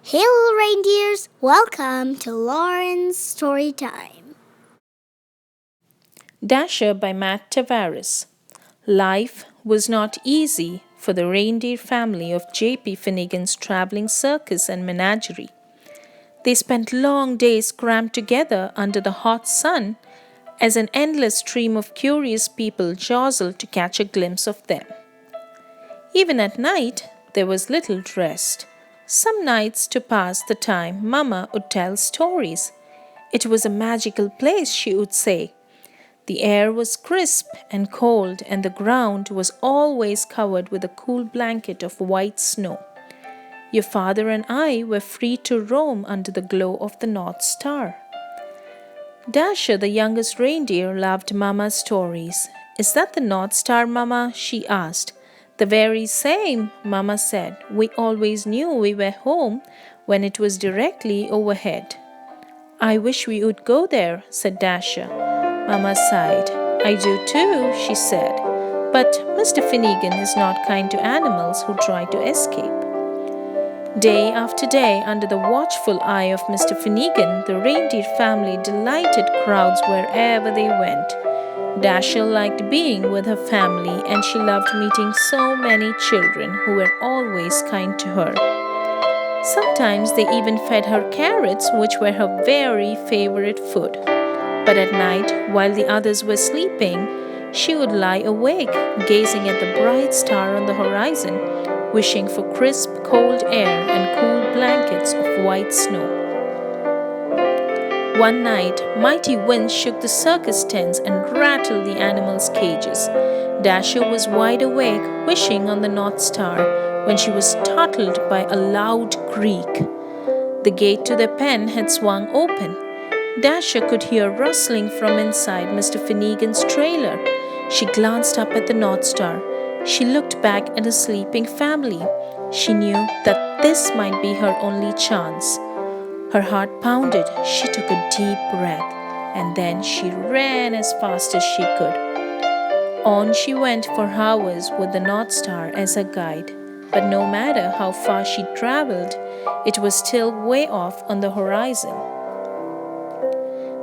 Hello, reindeers! Welcome to Lauren's Story Time. Dasher by Matt Tavares. Life was not easy for the reindeer family of J.P. Finnegan's traveling circus and menagerie. They spent long days crammed together under the hot sun as an endless stream of curious people jostled to catch a glimpse of them. Even at night, there was little rest. Some nights, to pass the time, Mamma would tell stories. It was a magical place, she would say. The air was crisp and cold, and the ground was always covered with a cool blanket of white snow. Your father and I were free to roam under the glow of the North Star. Dasher, the youngest reindeer, loved Mamma's stories. Is that the North Star, Mamma? She asked. The very same, Mamma said. We always knew we were home when it was directly overhead. I wish we would go there, said Dasher. Mamma sighed. I do too, she said. But Mr. Finnegan is not kind to animals who try to escape. Day after day, under the watchful eye of Mr. Finnegan, the reindeer family delighted crowds wherever they went. Dasher liked being with her family, and she loved meeting so many children who were always kind to her. Sometimes they even fed her carrots, which were her very favorite food. But at night, while the others were sleeping, she would lie awake, gazing at the bright star on the horizon, wishing for crisp, cold air and cool blankets of white snow. One night, mighty winds shook the circus tents and rattled the animals' cages. Dasher was wide awake, wishing on the North Star, when she was startled by a loud creak. The gate to their pen had swung open. Dasher could hear rustling from inside Mr. Finnegan's trailer. She glanced up at the North Star. She looked back at her sleeping family. She knew that this might be her only chance. Her heart pounded. She took a deep breath, and then she ran as fast as she could. On she went for hours with the North Star as her guide. But no matter how far she traveled, it was still way off on the horizon.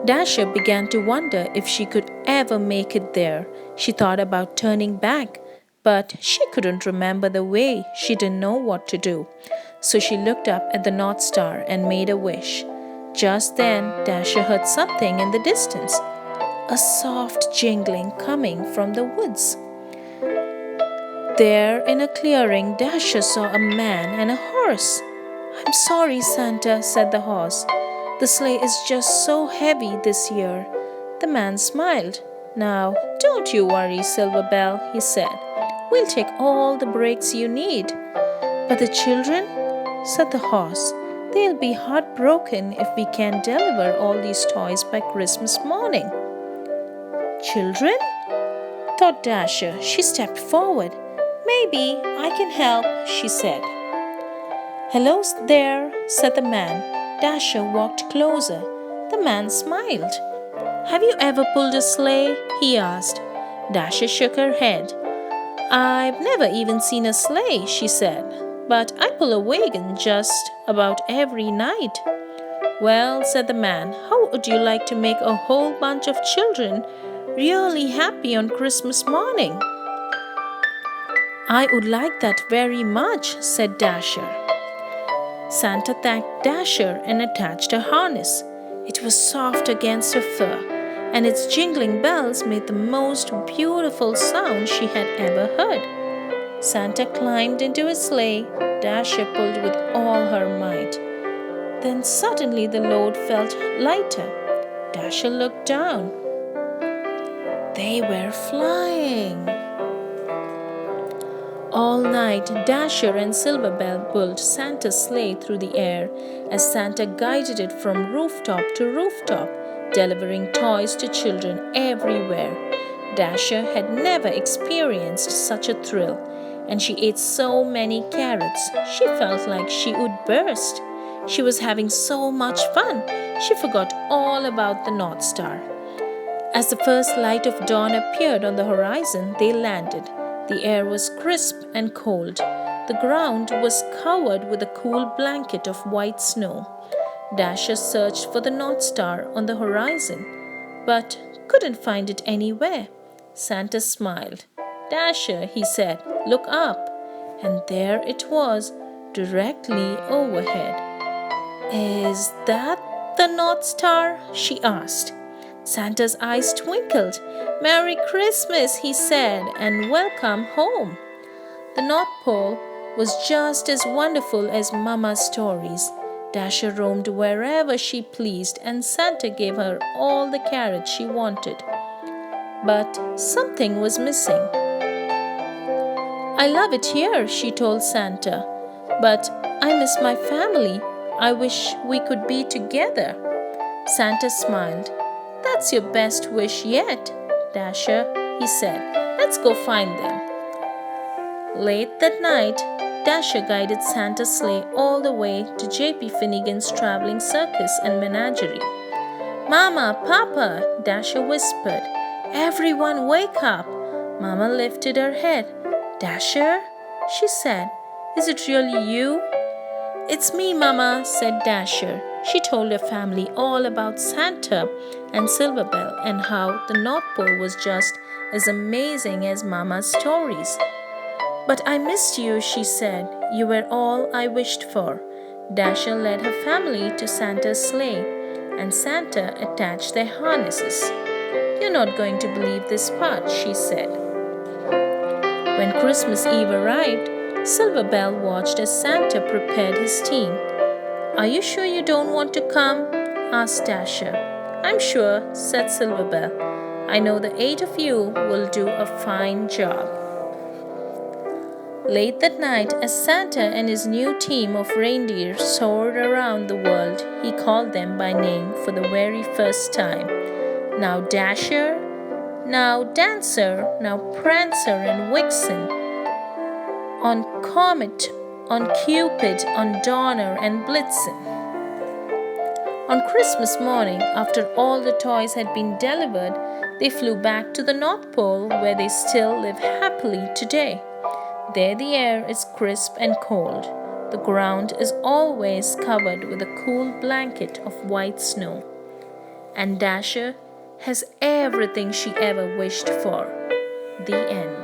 Dasher began to wonder if she could ever make it there. She thought about turning back, but she couldn't remember the way. She didn't know what to do. So she looked up at the North Star and made a wish. Just then, Dasher heard something in the distance, a soft jingling coming from the woods. There, in a clearing, Dasher saw a man and a horse. I'm sorry, Santa, said the horse. The sleigh is just so heavy this year. The man smiled. Now, don't you worry, Silver Bell, he said. We'll take all the breaks you need. But the children, said the horse, they'll be heartbroken if we can't deliver all these toys by Christmas morning. Children? Thought Dasher. She stepped forward. Maybe I can help, she said. Hello there, said the man. Dasher walked closer. The man smiled. Have you ever pulled a sleigh? He asked. Dasher shook her head. I've never even seen a sleigh, she said. But I pull a wagon just about every night. Well, said the man, how would you like to make a whole bunch of children really happy on Christmas morning? I would like that very much, said Dasher. Santa thanked Dasher and attached a harness. It was soft against her fur, and its jingling bells made the most beautiful sound she had ever heard. Santa climbed into his sleigh. Dasher pulled with all her might. Then suddenly the load felt lighter. Dasher looked down. They were flying. All night, Dasher and Silverbell pulled Santa's sleigh through the air as Santa guided it from rooftop to rooftop, delivering toys to children everywhere. Dasher had never experienced such a thrill, and she ate so many carrots she felt like she would burst. She was having so much fun, she forgot all about the North Star. As the first light of dawn appeared on the horizon, they landed. The air was crisp and cold. The ground was covered with a cool blanket of white snow. Dasher searched for the North Star on the horizon, but couldn't find it anywhere. Santa smiled. Dasher, he said, look up. And there it was, directly overhead. Is that the North Star? She asked. Santa's eyes twinkled. Merry Christmas, he said, and welcome home. The North Pole was just as wonderful as Mama's stories. Dasher roamed wherever she pleased, and Santa gave her all the carrots she wanted. But something was missing. I love it here, she told Santa, but I miss my family. I wish we could be together. Santa smiled. That's your best wish yet, Dasher, he said. Let's go find them. Late that night, Dasher guided Santa's sleigh all the way to J.P. Finnegan's traveling circus and menagerie. Mama, Papa, Dasher whispered. Everyone wake up. Mama lifted her head. Dasher, she said, is it really you? It's me, Mama, said Dasher. She told her family all about Santa and Silverbell and how the North Pole was just as amazing as Mama's stories. But I missed you, she said. You were all I wished for. Dasher led her family to Santa's sleigh, and Santa attached their harnesses. You're not going to believe this part, she said. When Christmas Eve arrived, Silverbell watched as Santa prepared his team. Are you sure you don't want to come? Asked Dasher. I'm sure, said Silverbell. I know the 8 of you will do a fine job. Late that night, as Santa and his new team of reindeer soared around the world, he called them by name for the very first time. Now Dasher, now Dancer, now Prancer and Vixen, on Comet, on Cupid, on Donner and Blitzen. On Christmas morning, after all the toys had been delivered, they flew back to the North Pole where they still live happily today. There the air is crisp and cold. The ground is always covered with a cool blanket of white snow. And Dasher has everything she ever wished for. The end.